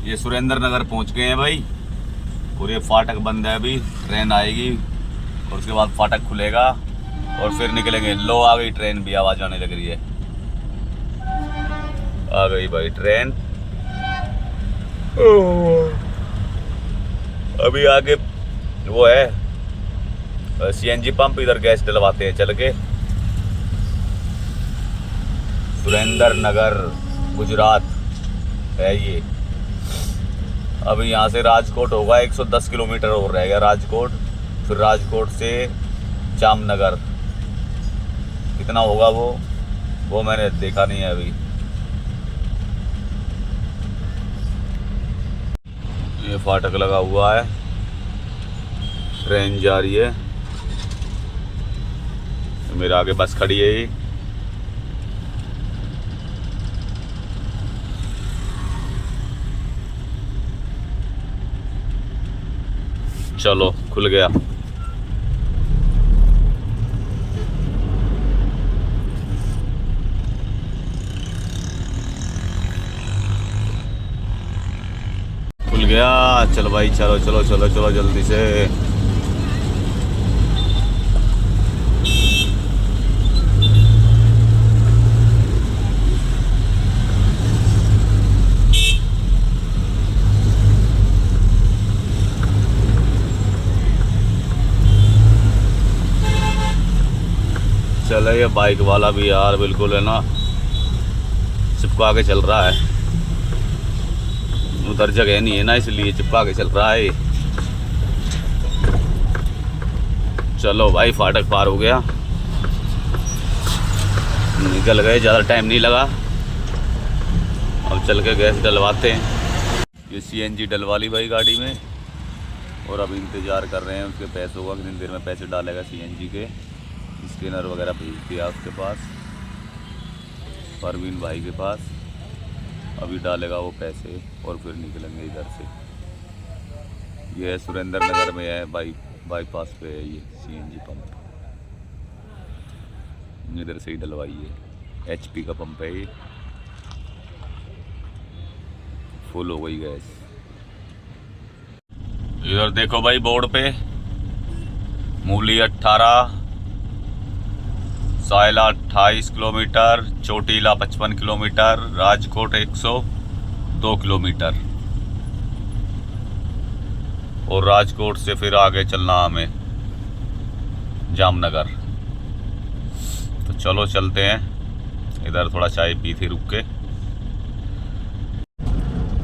ये सुरेंद्र नगर पहुंच गए हैं भाई। और ये फाटक बंद है, अभी ट्रेन आएगी और उसके बाद फाटक खुलेगा और फिर निकलेंगे। लो आ गई ट्रेन भी, आवाज आने लग रही है। आ गई भाई ट्रेन। अभी आगे वो है सीएनजी पंप, इधर गैस डलवाते हैं चल के। सुरेंद्र नगर गुजरात है ये। अभी यहाँ से राजकोट होगा 110 किलोमीटर और रहेगा राजकोट। फिर राजकोट से जामनगर कितना होगा वो मैंने देखा नहीं है अभी। ये फाटक लगा हुआ है, ट्रेन जा रही है। मेरे आगे बस खड़ी है। चलो खुल गया। खुल गया। चलो भाई, चलो चलो चलो चलो जल्दी से। चलो ये बाइक वाला भी यार बिल्कुल है ना, चिपका के चल रहा है। उधर जगह नहीं है ना, इसलिए चिपका के चल रहा है। चलो भाई फाटक पार हो गया, निकल गए, ज़्यादा टाइम नहीं लगा। अब चल के गैस डलवाते हैं। ये सीएनजी डलवा ली भाई गाड़ी में और अब इंतज़ार कर रहे हैं उसके पैसों का, कितनी देर में पैसे डालेगा सीएनजी के। स्कैनर वगैरह भेज दिया उसके पास, परवीन भाई के पास। अभी डालेगा वो पैसे और फिर निकलेंगे इधर से। ये है सुरेंद्र नगर में है, बाईपास पे है ये सीएनजी पंप। इधर से ही डलवाइए, एचपी का पंप है ये। फुल हो गई गैस। इधर देखो भाई बोर्ड पे, मूली 18, Sayla 28 kilometre, Chotila 55 kilometre, Rajkot 102 kilometre. और राजकोट से फिर आगे चलना हमें जामनगर। तो चलो चलते हैं। इधर थोड़ा चाय पी थी रुक के।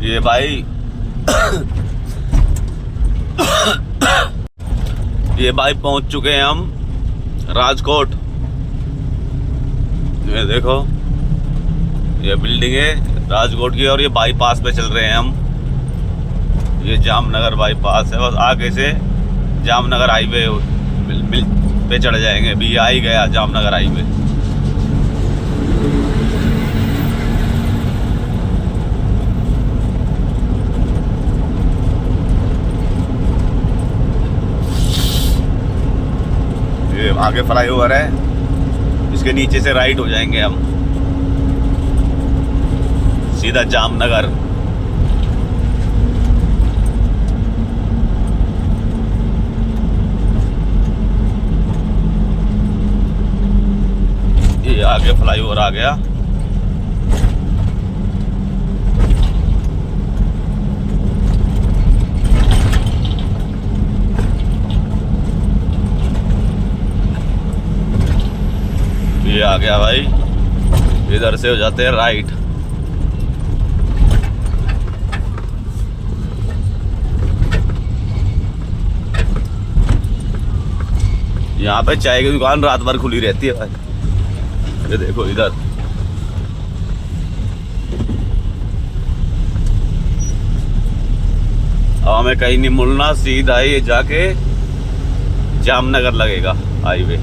ये भाई ये भाई पहुंच चुके हैं हम राजकोट। ये देखो ये बिल्डिंग है राजकोट की और ये बाईपास पे चल रहे हैं हम। ये जामनगर बाईपास है, बस आगे से जामनगर हाईवे पे चढ़ जाएंगे। अभी आ ही गया जामनगर हाईवे। ये आगे फ्लाईओवर है, इसके नीचे से राइट हो जाएंगे हम सीधा जामनगर। ये आगे फ्लाईओवर आ गया। ये आ गया भाई, इधर से हो जाते हैं राइट। यहाँ पे चाय की दुकान रात भर खुली रहती है भाई। ये देखो इधर अब हमें कहीं नहीं मुड़ना, सीधा ये जाके जामनगर लगेगा हाईवे।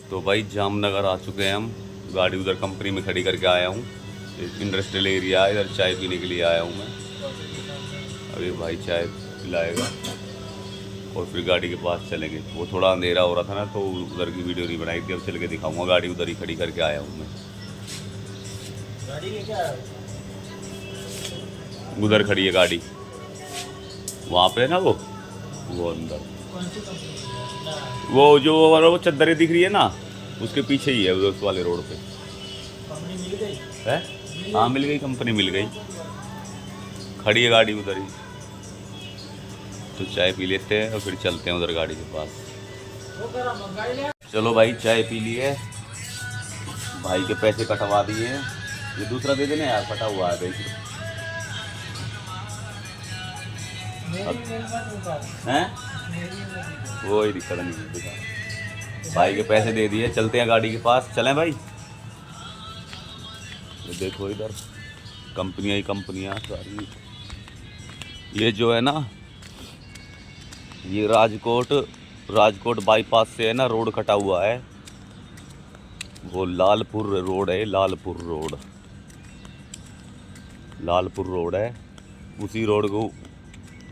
तो भाई जामनगर आ चुके हैं हम। गाड़ी उधर कंपनी में खड़ी करके आया हूँ। इंडस्ट्रियल एरिया है, इधर चाय पीने के लिए आया हूँ मैं। अभी भाई चाय पिलाएगा। और फिर गाड़ी के पास चलेंगे। वो थोड़ा अंधेरा हो रहा था ना, तो उधर की वीडियो नहीं बनाई थी। अब चल के दिखाऊंगा, गाड़ी उधर ही खड़ी करके आया हूँ मैं। गाड़ी लेके आया हो? उधर खड़ी है गाड़ी, वहाँ पे है ना वो अंदर, कौन सी कंपनी? वो जो वो चद्दरें दिख रही है ना, उसके पीछे ही है, उस वाले रोड पे कंपनी मिल गई है। हाँ मिल गई, कंपनी मिल गई, खड़ी है गाड़ी उधर ही। तो चाय पी लेते हैं और फिर चलते हैं उधर गाड़ी के पास। वो करा मंगाई ले। चलो भाई, चाय पी ली है, भाई के पैसे कटवा दिए हैं। ये दूसरा दे देना यार, फटा हुआ है देख। हैं वही दिक्कत नहीं दिखा। भाई के पैसे दे दिए, चलते हैं गाड़ी के पास। चलें भाई। ये देखो इधर कंपनियाँ ही कंपनियाँ सारी। ये जो है ना, ये राजकोट बाईपास से है ना, रोड कटा हुआ है। वो लालपुर रोड है, लालपुर रोड है। उसी रोड को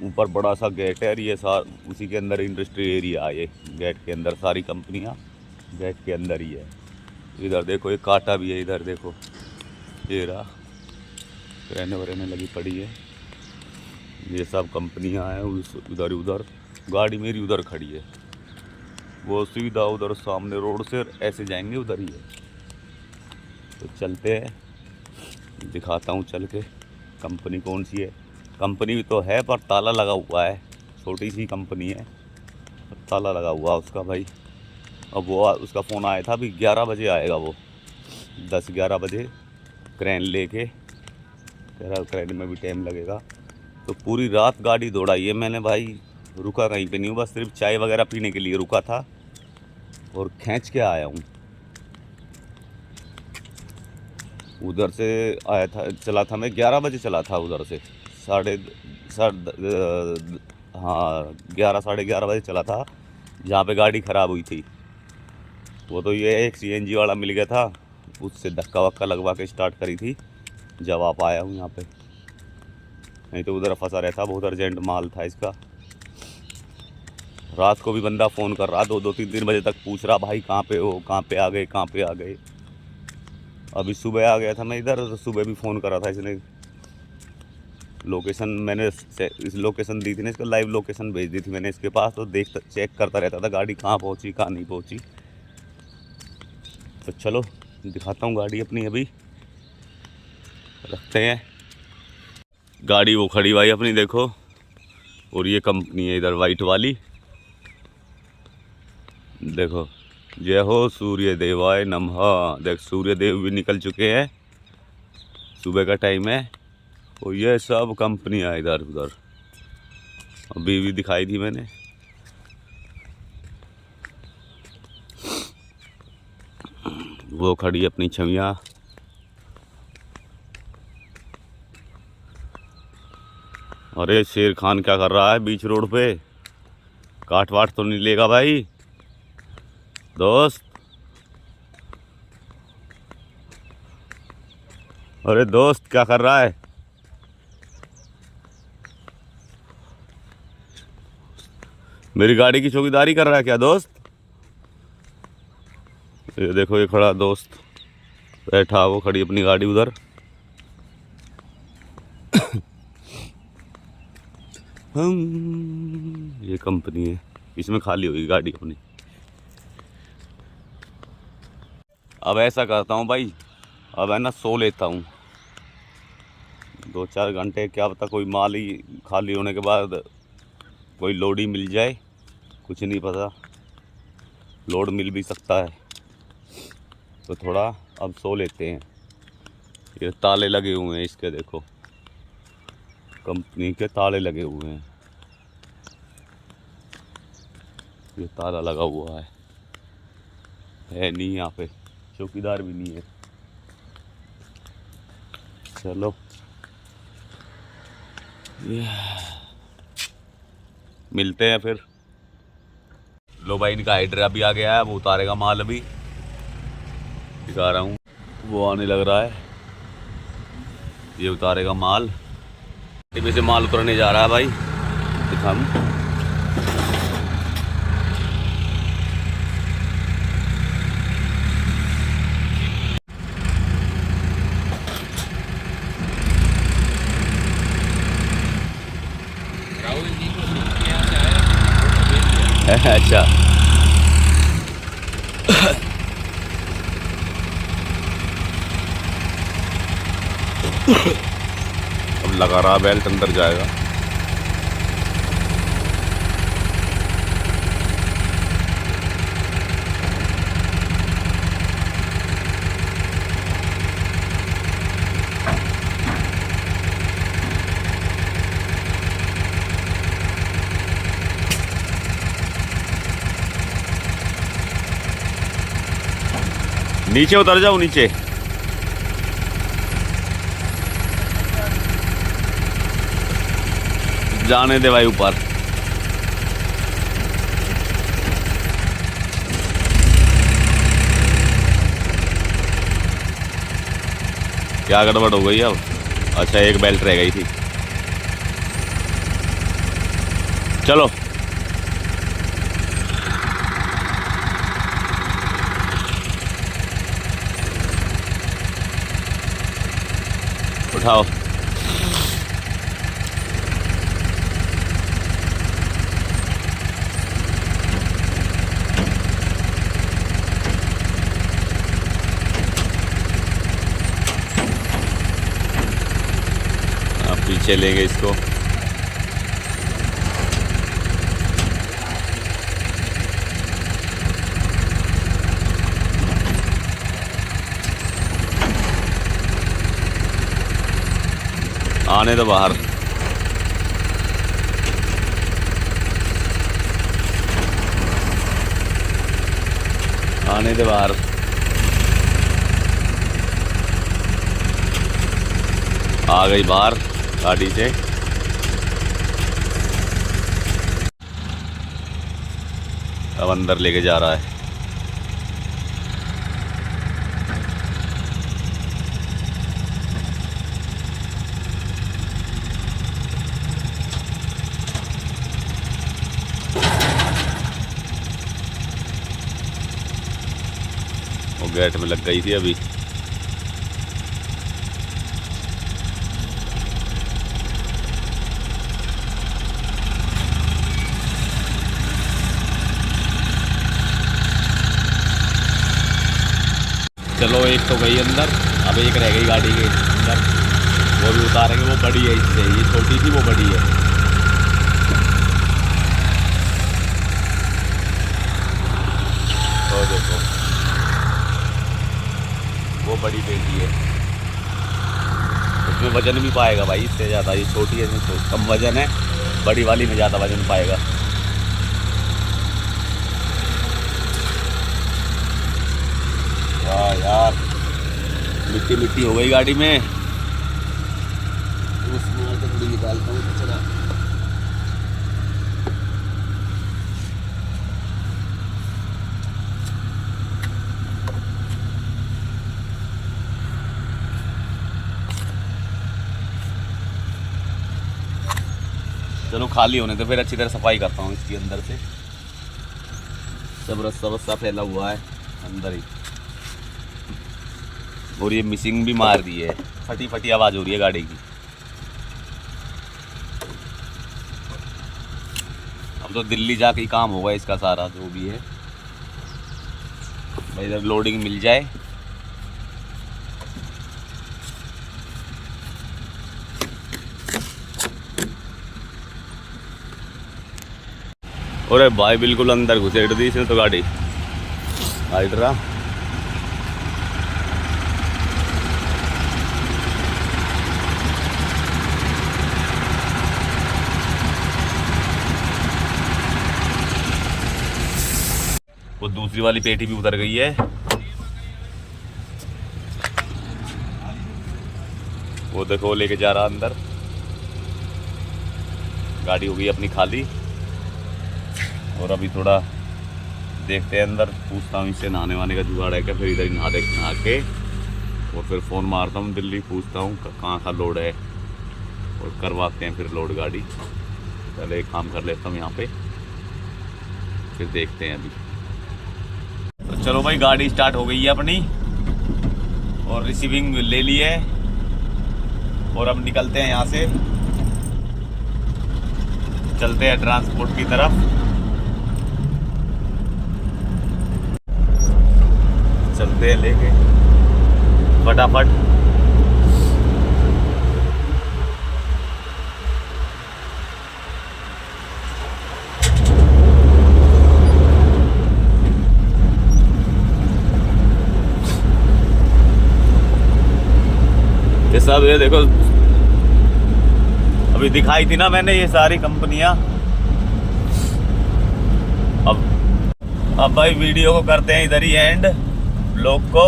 ऊपर बड़ा सा गेट है, और ये उसी के अंदर इंडस्ट्री एरिया है। ये गेट के अंदर सारी कंपनियां गेट के अंदर ही है। इधर देखो एक कांटा भी है, इधर देखो ये रहा, रहने वरने लगी पड़ी है। ये सब कंपनियां हैं। उधर गाड़ी मेरी उधर खड़ी है, वो सीधा उधर सामने रोड से ऐसे जाएंगे, उधर ही है। तो चलते हैं, दिखाता हूँ चल के कंपनी कौन सी है। कंपनी तो है पर ताला लगा हुआ है, छोटी सी कंपनी है, ताला लगा हुआ है उसका भाई। अब वो उसका फ़ोन आया था, अभी 11 बजे आएगा वो, 10-11 बजे क्रेन लेके। कह रहा क्रेन में भी टाइम लगेगा। तो पूरी रात गाड़ी दौड़ाई है मैंने भाई, रुका कहीं पे नहीं हूँ, बस सिर्फ चाय वगैरह पीने के लिए रुका था और खींच के आया हूँ। उधर से आया था, चला था मैं 11 बजे चला था उधर से, हाँ 11-11:30 बजे चला था, जहाँ पे गाड़ी ख़राब हुई थी। वो तो ये एक CNG वाला मिल गया था, उससे धक्का वक्का लगवा के स्टार्ट करी थी, जब आप आया हूँ यहाँ पे। नहीं तो उधर फंसा रहता, बहुत अर्जेंट माल था इसका। रात को भी बंदा फ़ोन कर रहा, 2-3 बजे तक पूछ रहा, भाई कहाँ पे हो, कहाँ पे आ गए, कहाँ पे आ गए। अभी सुबह आ गया था मैं इधर, तो सुबह भी फ़ोन करा था इसने। लोकेशन मैंने इस लोकेशन दी थी ना, इसका लाइव लोकेशन भेज दी थी मैंने इसके पास, तो चेक करता रहता था गाड़ी कहाँ पहुँची कहाँ नहीं पहुँची। तो चलो दिखाता हूँ गाड़ी अपनी, अभी रखते हैं गाड़ी। वो खड़ी भाई अपनी देखो, और ये कंपनी है इधर वाइट वाली, देखो। जय हो सूर्य देवाय नमः। देख सूर्य देव भी निकल चुके हैं, सुबह का टाइम है। और ये सब कंपनियाँ इधर उधर अभी भी दिखाई थी मैंने। वो खड़ी अपनी छवियाँ। अरे शेर खान क्या कर रहा है बीच रोड पे, काट वाट तो नहीं लेगा भाई दोस्त? अरे दोस्त क्या कर रहा है? मेरी गाड़ी की चौकीदारी कर रहा है क्या दोस्त? ये देखो ये खड़ा दोस्त बैठा, वो खड़ी अपनी गाड़ी उधर। ये कंपनी है, इसमें खाली हुई गाड़ी अपनी। अब ऐसा करता हूँ भाई, अब है ना सो लेता हूँ 2-4 घंटे, क्या पता कोई माल ही खाली होने के बाद कोई लोड ही मिल जाए, कुछ नहीं पता, लोड मिल भी सकता है। तो थोड़ा अब सो लेते हैं। ये ताले लगे हुए हैं इसके, देखो कंपनी के ताले लगे हुए हैं, ये ताला लगा हुआ है नहीं यहाँ पे, चौकीदार भी नहीं है। चलो मिलते हैं फिर। लो भाई, इनका हाइड्रा भी आ गया है, वो उतारेगा माल, अभी दिखा रहा हूँ, वो आने लग रहा है, ये उतारेगा माल। टीवी से माल उतरने जा रहा है भाई, दिखाऊँ अच्छा अब लगा रहा बेल्ट, अंदर जाएगा। नीचे उतर जाओ, नीचे। जाने दे भाई ऊपर। क्या गड़बड़ हो गई अब? अच्छा एक बेल्ट रह गई थी। चलो उठाओ। अब पीछे लेंगे इसको। आने दो बाहर। आने दे बाहर। आ गई बाहर गाड़ी से। अब अंदर लेके जा रहा है। वो गेट में लग गई थी अभी। चलो एक तो गई अंदर, अब एक रह गई गाड़ी के अंदर, वो भी उतारेंगे। वो बड़ी है इससे, ये छोटी थी वो बड़ी है। तो देखो वो बड़ी बेटी है, उसमें वजन भी पाएगा भाई इससे ज़्यादा। ये छोटी है, इसमें कम वजन है, बड़ी वाली में ज़्यादा वजन पाएगा। वाह यार, मिट्टी मिट्टी हो गई गाड़ी में। उसमें तो थोड़ी निकालता हूँ कचरा। चलो खाली होने तो फिर अच्छी तरह सफाई करता हूँ इसकी अंदर से। सब रस्सा वस्सा फैला हुआ है अंदर ही, और ये मिसिंग भी मार दी है। फटी फटी आवाज़ हो रही है गाड़ी की। अब तो दिल्ली जाके ही काम होगा इसका सारा, जो भी है भाई। इधर लोडिंग मिल जाए। अरे भाई बिल्कुल अंदर घुसेड़ दी इसने तो गाड़ी। हाइड्रा वो दूसरी वाली पेटी भी उतर गई है। वो देखो लेके जा रहा अंदर। गाड़ी हो गई अपनी खाली। और अभी थोड़ा देखते हैं अंदर, पूछता हूँ इससे नहाने वाने का जुगाड़ है क्या। फिर इधर ही नहा के और फिर फ़ोन मारता हूँ दिल्ली, पूछता हूँ कहाँ का लोड है और करवाते हैं फिर लोड गाड़ी। पहले एक काम कर लेता हूँ यहाँ पे, फिर देखते हैं अभी। तो चलो भाई गाड़ी स्टार्ट हो गई है अपनी, और रिसीविंग ले ली है, और अब निकलते हैं यहाँ से, चलते हैं ट्रांसपोर्ट की तरफ। चलते हैं लेके फटाफट। ये सब ये देखो, अभी दिखाई थी ना मैंने ये सारी कंपनियां। अब भाई वीडियो को करते हैं इधर ही एंड, ब्लॉग को,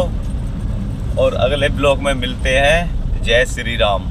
और अगले ब्लॉग में मिलते हैं। जय श्री राम।